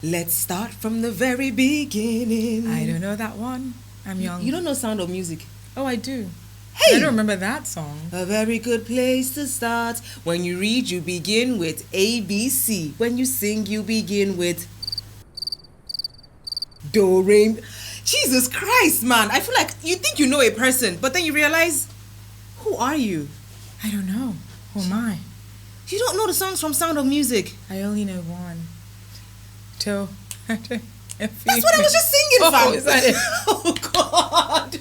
Let's start from the very beginning. I don't know that one. I'm young. You don't know Sound of Music? Oh, I do. Hey! I don't remember that song. A very good place to start. When you read, you begin with ABC. When you sing, you begin with Do, Re. Jesus Christ, man. I feel like you think you know a person, but then you realize, who are you? I don't know. Who am I? You don't know the songs from Sound of Music. I only know one. Two. That's what I was just singing, Oh, is that it? Oh, God.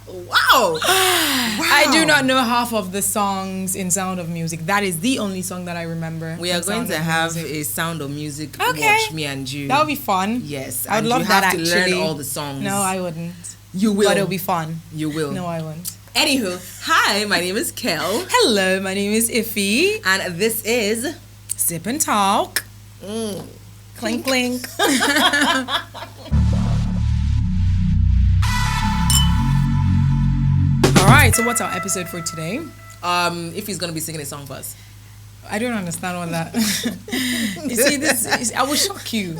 Wow. I do not know half of the songs in Sound of Music. That is the only song that I remember. We are from going Sound to of have Music. a Sound of Music Okay. watch, me and you. That would be fun. Yes. I would and love you that have to actually. learn all the songs. No, I wouldn't. You will. But it'll be fun. You will. No, I won't. Anywho, hi, my name is Kel. Hello, my name is Iffy. And this is Sip and Talk. Clink, clink. All right, so what's our episode for today? If he's gonna be singing a song for us. I don't understand all that. You see, I will shock you.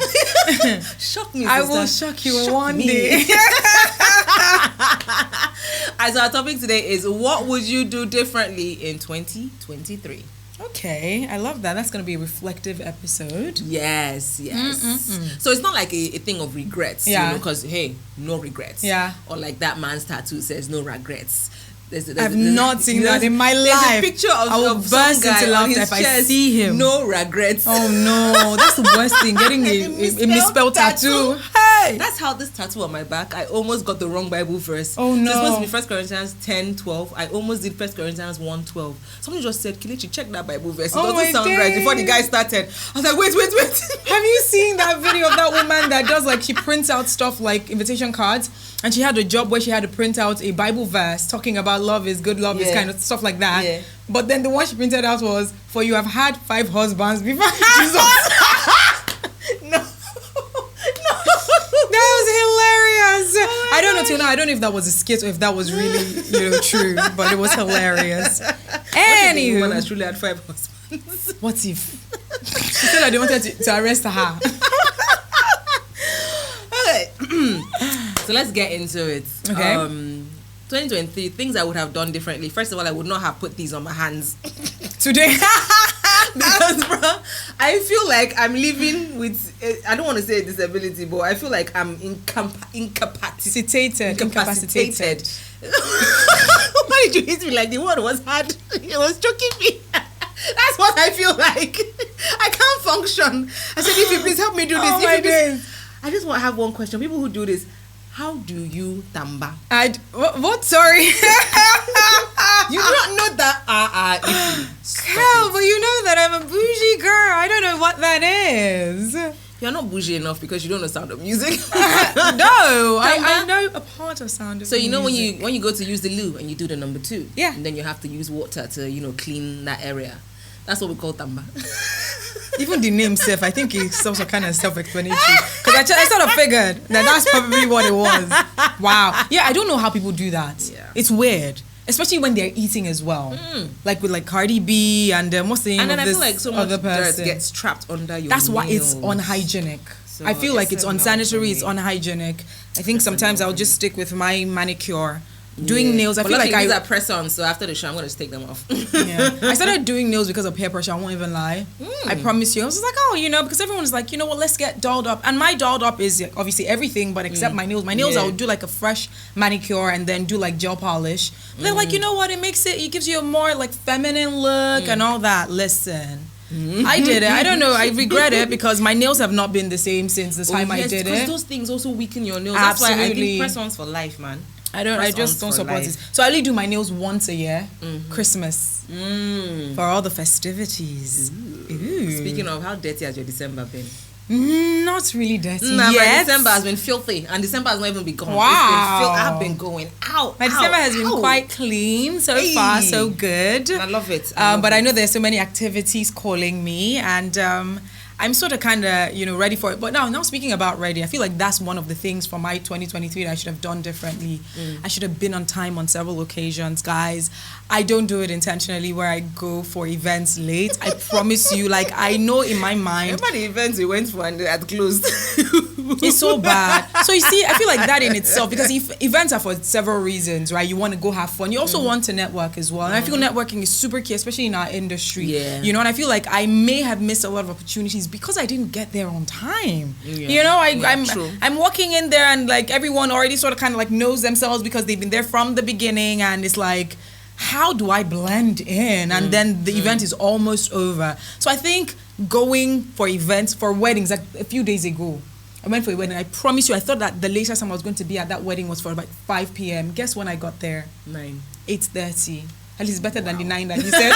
Shock me, I sister. will shock you Shock one me. day. So our topic today is what would you do differently in 2023? Okay, I love that. That's going to be a reflective episode. Yes. So it's not like a thing of regrets, Yeah. because hey, no regrets. Yeah. Or like that man's tattoo says no regrets. I've not seen that in my There's life. a picture of I will of some burst guy into on laughter his if I chest, see him. No regrets. Oh no, that's the worst thing. Getting a misspelled tattoo. Hey! That's how this tattoo on my back, I almost got the wrong Bible verse. Oh, no. So it's supposed to be 1 Corinthians 10:12. I almost did 1 Corinthians 1:12. Someone just said, Kelechi, check that Bible verse. It Oh, my doesn't sound right. days. Before the guy started, I was like, wait. Have you seen that video of that woman that does like she prints out stuff like invitation cards, and she had a job where she had to print out a Bible verse talking about love is good, love is Yeah. kind of stuff like that. Yeah. But then the one she printed out was, for you have had 5 husbands before. Jesus. No. That was hilarious. Oh my I don't know gosh. till now. I don't know if that was a skit or if that was really, true, but it was hilarious. What if the woman Anywho, has truly had 5 husbands? what if she said that they wanted to arrest her? Okay. So let's get into it. Okay. 2023, things I would have done differently. First of all, I would not have put these on my hands. Today. Because, bro, I feel like I'm living with, I don't want to say a disability, but I feel like I'm incapacitated. Incapacitated. Why did you hit me like the word was hard? It was choking me. That's what I feel like. I can't function. I said, if you please help me do this. Oh If my you please- days. I just want to have one question. People who do this, how do you tamba? What? Sorry. You do not know that Hell, but you know that I'm a bougie girl. I don't know what that is. You're not bougie enough because you don't know Sound of Music. No, I know a part of Sound of So you know Music. when you go to use the loo and you do the number 2, Yeah. and then you have to use water to clean that area. That's what we call tamba. Even the name self, I think it's also kind of self-explanatory. Because I sort of figured that that's probably what it was. Wow. Yeah, I don't know how people do that. Yeah. It's weird. Especially when they're eating as well. Like with like Cardi B and what's the name And then of I this feel like so much other dirt person. gets trapped under your That's why it's nails. unhygienic. So I feel like it's it's a no unsanitary, for it's me. unhygienic. I think It's a sometimes no I'll for just me. stick with my manicure. Doing Yeah. nails, I But feel like luckily these I are press-ons, so after the show I'm going to take them off. yeah. I started doing nails because of peer pressure. I won't even lie. I promise you. I was just like, oh, because everyone's like, you know what, let's get dolled up. And my dolled up is obviously everything, but except my nails. My nails, Yeah. I would do like a fresh manicure and then do like gel polish. But they're like, you know what, it gives you a more like feminine look and all that. Listen. I did it. I don't know. I regret it because my nails have not been the same since the time I did because it. those things also weaken your nails. That's why I Absolutely. think press-ons for life, man. I Press-ons just don't for support life. it. So I only do my nails once a year, Christmas, for all the festivities. Ooh. Speaking of, how dirty has your December been? Not really dirty Nah, my yet. December has been filthy, and December has not even been gone. Wow. It's been I've been going out. My December has been out. quite clean so Hey. far, so good. I love it. But I know there's so many activities calling me, and I'm sort of kind of, ready for it. But now speaking about ready, I feel like that's one of the things for my 2023 that I should have done differently. I should have been on time on several occasions, guys. I don't do it intentionally where I go for events late. I promise you, like, I know in my mind. Remember the events we went for and they had closed? It's so bad. So you see, I feel like that in itself, because events are for several reasons, right? You want to go have fun. You also want to network as well. And I feel networking is super key, especially in our industry. Yeah. And I feel like I may have missed a lot of opportunities because I didn't get there on time. Yeah. I'm walking in there and like everyone already sort of kind of like knows themselves because they've been there from the beginning, and it's like, how do I blend in? And then the event is almost over. So I think going for events, for weddings, like a few days ago, I went for a wedding. I promise you, I thought that the latest time I was going to be at that wedding was for about 5 p.m. Guess when I got there? 8:30. At least better than the 9 that you said.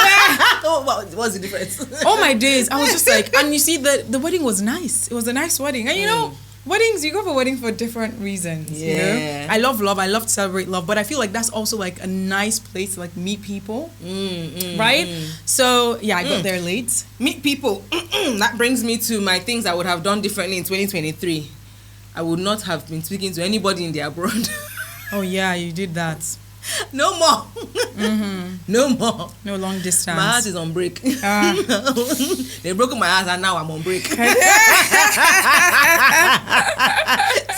What's the difference? Oh my days. I was just like, and you see, the wedding was nice. It was a nice wedding. And weddings, you go for weddings for different reasons. Yeah. I love love. I love to celebrate love. But I feel like that's also like a nice place to like meet people. Right? So yeah, I got there late. Meet people. That brings me to my things I would have done differently in 2023. I would not have been speaking to anybody in the abroad. Oh yeah, you did that. No more. No more. No long distance. My heart is on break. They broke my heart and now I'm on break.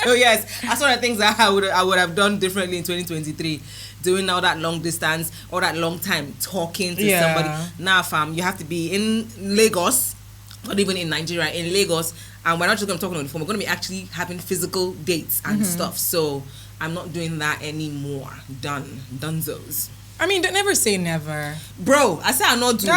So yes, that's one of the things that I would have done differently in 2023. Doing all that long distance, all that long time talking to somebody. Now, fam, you have to be in Lagos, not even in Nigeria, in Lagos, and we're not just going to talk on the phone. We're going to be actually having physical dates and stuff. So I'm not doing that anymore. Dunzos. I mean, don't never say never. Bro, I said I'm not doing.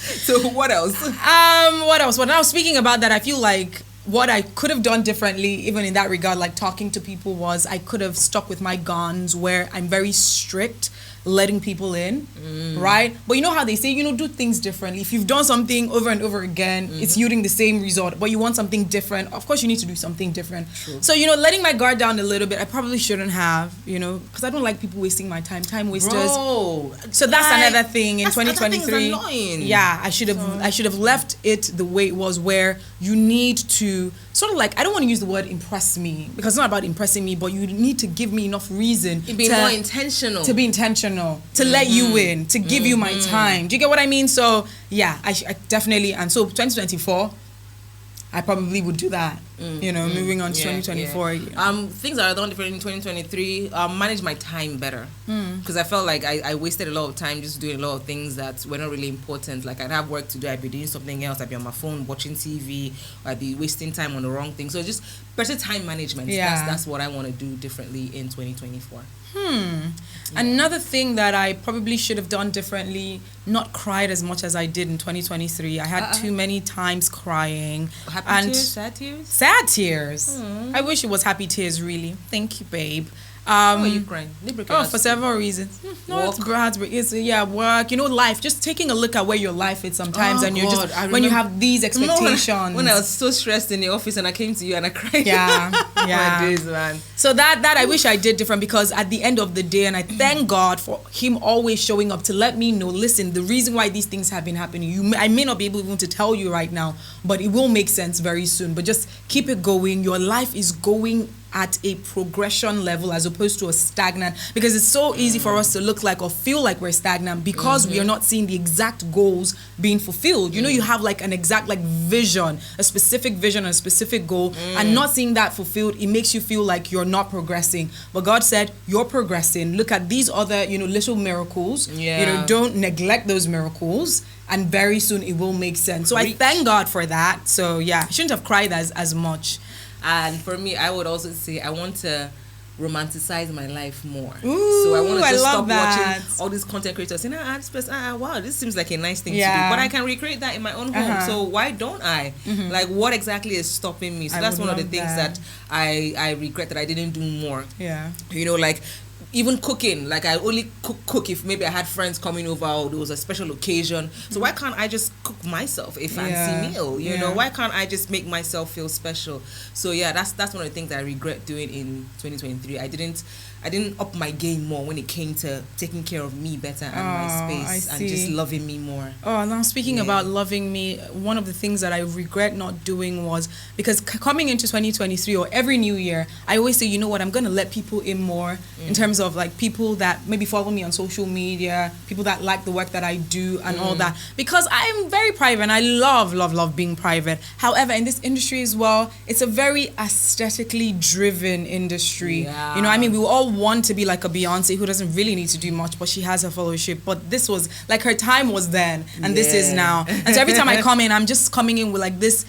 So what else? What else? Well, now speaking about that, I feel like what I could have done differently, even in that regard, like talking to people, was I could have stuck with my guns where I'm very strict letting people in, right? But you know how they say, do things differently. If you've done something over and over again, it's yielding the same result, but you want something different, of course you need to do something different. True. So, letting my guard down a little bit, I probably shouldn't have, because I don't like people wasting my time wasters. Bro, so that's another thing in 2023. Annoying. Yeah, I should have left it the way it was, where you need to sort of like, I don't want to use the word impress me, because it's not about impressing me, but you need to give me enough reason to be more intentional. To be intentional. To let you in, to give you my time. Do you get what I mean? So yeah, I definitely, and so 2024, I probably would do that. Moving on to 2024. Yeah. Things that I've done different in 2023, manage my time better. Because I felt like I wasted a lot of time just doing a lot of things that were not really important. Like I'd have work to do, I'd be doing something else, I'd be on my phone watching TV, or I'd be wasting time on the wrong thing. So just better time management. Yeah. That's what I want to do differently in 2024. Another thing that I probably should have done differently, not cried as much as I did in 2023. I had too many times crying. Happy tears? Sad tears? Sad tears. I wish it was happy tears, really. Thank you, babe. Why are you crying? For several reasons. No, it's heartbreak. It's work. Life. Just taking a look at where your life is sometimes, and you're just when you have these expectations. When I was so stressed in the office and I came to you and I cried. Yeah. My days, man. So that I wish I did different, because at the end of the day, and I thank God for Him always showing up to let me know. Listen, the reason why these things have been happening, I may not be able even to tell you right now, but it will make sense very soon. But just keep it going. Your life is going at a progression level as opposed to a stagnant, because it's so easy for us to look like or feel like we're stagnant because we are not seeing the exact goals being fulfilled. You have like an exact vision, a specific vision, a specific goal, and not seeing that fulfilled, it makes you feel like you're not progressing. But God said you're progressing. Look at these other little miracles. Don't neglect those miracles, and very soon it will make sense. So I thank God for that. So yeah, I shouldn't have cried as much. And for me, I would also say I want to romanticize my life more. Ooh, so I want to just stop that. watching all these content creators saying, wow, this seems like a nice thing to do. But I can recreate that in my own home. So why don't I? Like, what exactly is stopping me? So that's one of the things that I regret that I didn't do more. Yeah. Like even cooking, like I only cook if maybe I had friends coming over or there was a special occasion. So why can't I just cook myself a fancy meal? You know, why can't I just make myself feel special? So yeah, that's one of the things that I regret doing in 2023. I didn't I didn't up my game more when it came to taking care of me better and my space and just loving me more. Oh, now speaking about loving me, one of the things that I regret not doing was, because coming into 2023 or every new year, I always say, you know what, I'm going to let people in more in terms of like people that maybe follow me on social media, people that like the work that I do and all that, because I'm very private and I love being private. However, in this industry as well, it's a very aesthetically driven industry. Yeah. You know, I mean, we all want to be like a Beyonce who doesn't really need to do much, but she has her fellowship. But this was like her time was then, and this is now. And so every time I come in, I'm just coming in with like this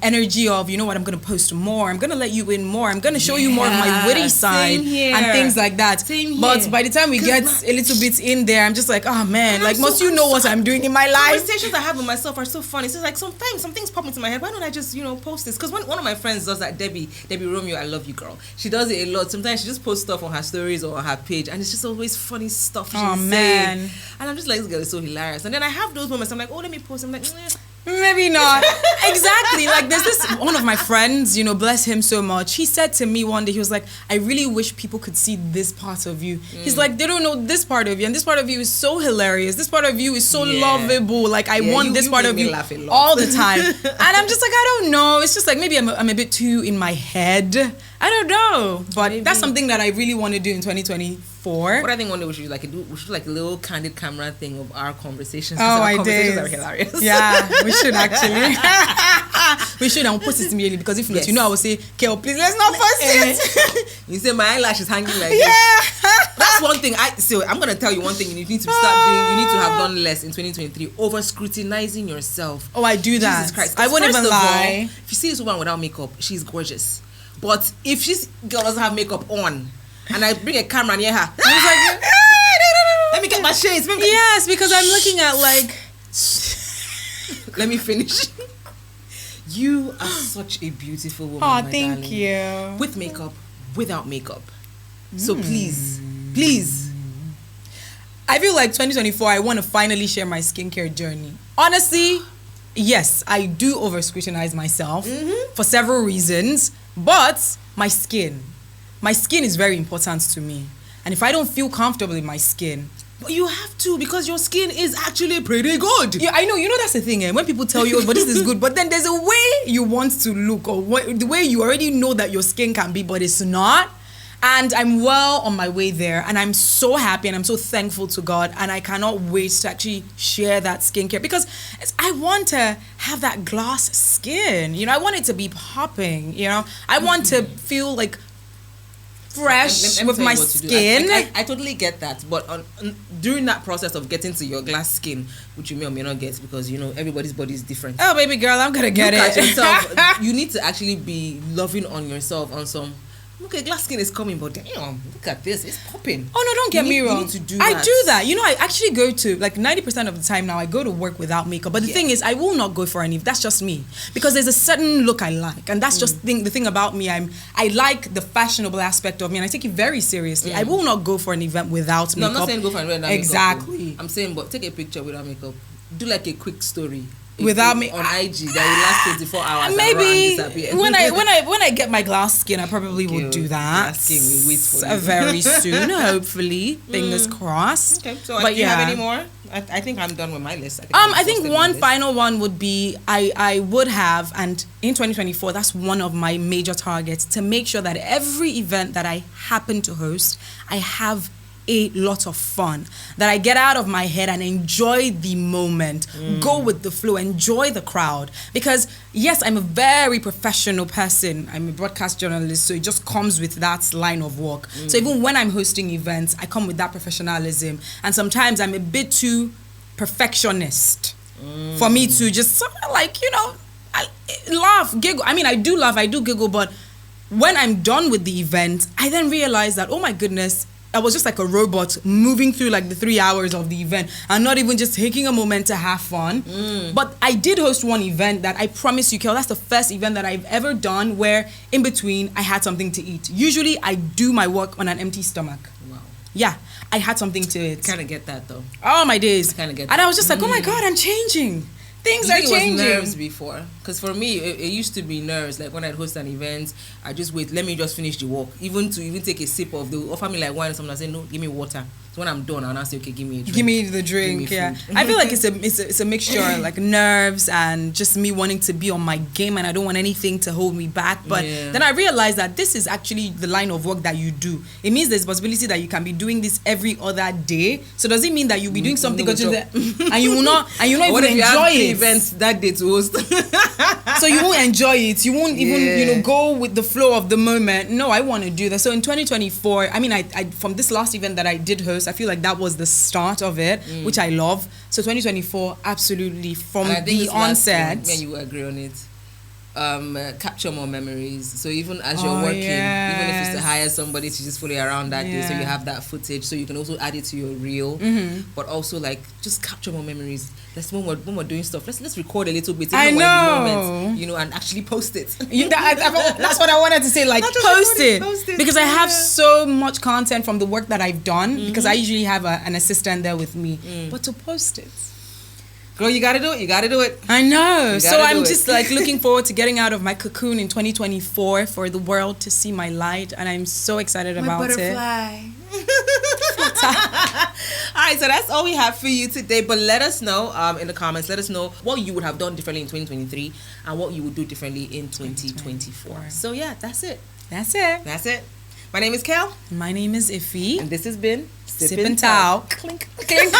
energy of, you know what, I'm going to post more, I'm going to let you in more, I'm going to show you more of my witty side and things like that. But by the time we get a little bit in there, I'm just like, oh man, like, must you know what I'm doing in my life? Conversations I have with myself are so funny. It's like sometimes some things pop into my head. Why don't I just, you know, post this? Because one of my friends does that, Debbie Romeo, I love you, girl. She does it a lot. Sometimes she just posts stuff on her stories or on her page, and it's just always funny stuff she's saying. And I'm just like, this girl is so hilarious. And then I have those moments, I'm like, oh, let me post. I'm like, maybe not. Exactly. Like, there's this one of my friends, you know, bless him so much. He said to me one day, he was like, I really wish people could see this part of you. He's like, they don't know this part of you, and this part of you is so hilarious. This part of you is so lovable. Like, I want this part of you all the time. And I'm just like, I don't know. It's just like maybe I'm a bit too in my head. I don't know. But maybe. That's something that I really want to do in 2024. What I think one day we should do, like a little candid camera thing of our conversations. Oh, our conversations are hilarious. Yeah, we should actually. We should, and we'll post it immediately, because if not, you know, I will say, Kel, please let's not post it. You say my eyelash is hanging like this. That's one thing. I'm gonna tell you one thing you need to start doing. You need to have done less in 2023. Over scrutinizing yourself. Oh, I do that. Jesus Christ. I wouldn't even lie. All, if you see this woman without makeup, she's gorgeous. But if this girl doesn't have makeup on, and I bring a camera near her, like, let me get my shades. Yes, because I'm looking at like. Let me finish. You are such a beautiful woman. Oh, thank you. With makeup, without makeup. So please. I feel like 2024, I want to finally share my skincare journey. Honestly, yes, I do over scrutinize myself for several reasons, but my skin is very important to me. And if I don't feel comfortable in my skin, but you have to, because your skin is actually pretty good. Yeah, I know. You know, that's the thing. When people tell you, but this is good, but then there's a way you want to look, or the way you already know that your skin can be, but it's not. And I'm well on my way there, and I'm so happy and I'm so thankful to God, and I cannot wait to actually share that skincare, because I want to have that glass skin. You know, I want it to be popping. You know, I want to feel like fresh with my skin. I totally get that, but during that process of getting to your glass skin, which you may or may not get, because, you know, everybody's body is different. Oh, baby girl, I'm gonna get it. Yourself, you need to actually be loving on yourself on some. Okay, glass skin is coming, but damn, look at this, it's popping. Oh no, don't get me wrong. You need to do I do that. You know, I actually go to, like, 90% of the time now, I go to work without makeup. But the thing is, I will not go for any. That's just me, because there's a certain look I like, and that's just the thing about me. I like the fashionable aspect of me, and I take it very seriously. I will not go for an event without makeup. No, I'm not saying go for an event without exactly. makeup. I'm saying, but take a picture without makeup. Do like a quick story. Without me on IG that will last 24 hours. Maybe when I get my glass skin, I probably would do that. Glass skin will wait for you. Very soon, hopefully. Fingers crossed. Okay, so do you have any more? I think I'm done with my list. I think one final one would be I would have, and in 2024, that's one of my major targets, to make sure that every event that I happen to host, I have a lot of fun, that I get out of my head and enjoy the moment, go with the flow, enjoy the crowd. Because yes, I'm a very professional person. I'm a broadcast journalist, so it just comes with that line of work. So even when I'm hosting events, I come with that professionalism. And sometimes I'm a bit too perfectionist for me to just, like, you know, laugh, giggle. I mean, I do laugh, I do giggle, but when I'm done with the event, I then realize that, oh my goodness, I was just like a robot moving through like the 3 hours of the event and not even just taking a moment to have fun. But I did host one event that I promise you, Kel, that's the first event that I've ever done where in between I had something to eat. Usually I do my work on an empty stomach. Wow. Yeah, I had something to eat. Kind of get that though. Oh my days. Kind of get that. And I was just like, oh my God, I'm changing. Things are changing. It was nerves before, because for me it used to be nerves. Like when I'd host an event, I just wait. Let me just finish the work. Even take a sip of, they offer me like wine or something. I say no, give me water. So when I'm done, I'll now say okay, give me a drink. Give me the drink. Yeah, I feel like it's a mixture, like nerves and just me wanting to be on my game, and I don't want anything to hold me back. But then I realized that this is actually the line of work that you do. It means there's a possibility that you can be doing this every other day. So does it mean that you'll be doing something and you will not even enjoy it? Events that day to host. So you won't enjoy it. You won't even go with the flow of the moment. No, I want to do that. So in 2024, I mean, I from this last event that I did host, I feel like that was the start of it, which I love. So 2024, absolutely, from the onset. Yeah, you agree on it. Capture more memories. So even as you're working, even if it's to hire somebody to just follow you around that day, so you have that footage, so you can also add it to your reel. But also like just capture more memories. Let's when we're doing stuff, let's record a little bit. I know. Moment, and actually post it. That's what I wanted to say. Like post it because I have so much content from the work that I've done. Because I usually have an assistant there with me, but to post it. Girl, you gotta do it. You gotta do it. I know. So I'm just like looking forward to getting out of my cocoon in 2024 for the world to see my light, and I'm so excited about it. All right, so that's all we have for you today. But let us know in the comments. Let us know what you would have done differently in 2023 and what you would do differently in 2024. So yeah, that's it. That's it. That's it. My name is Kel. My name is Iffy. And this has been Sip and Talk. Clink. Clink.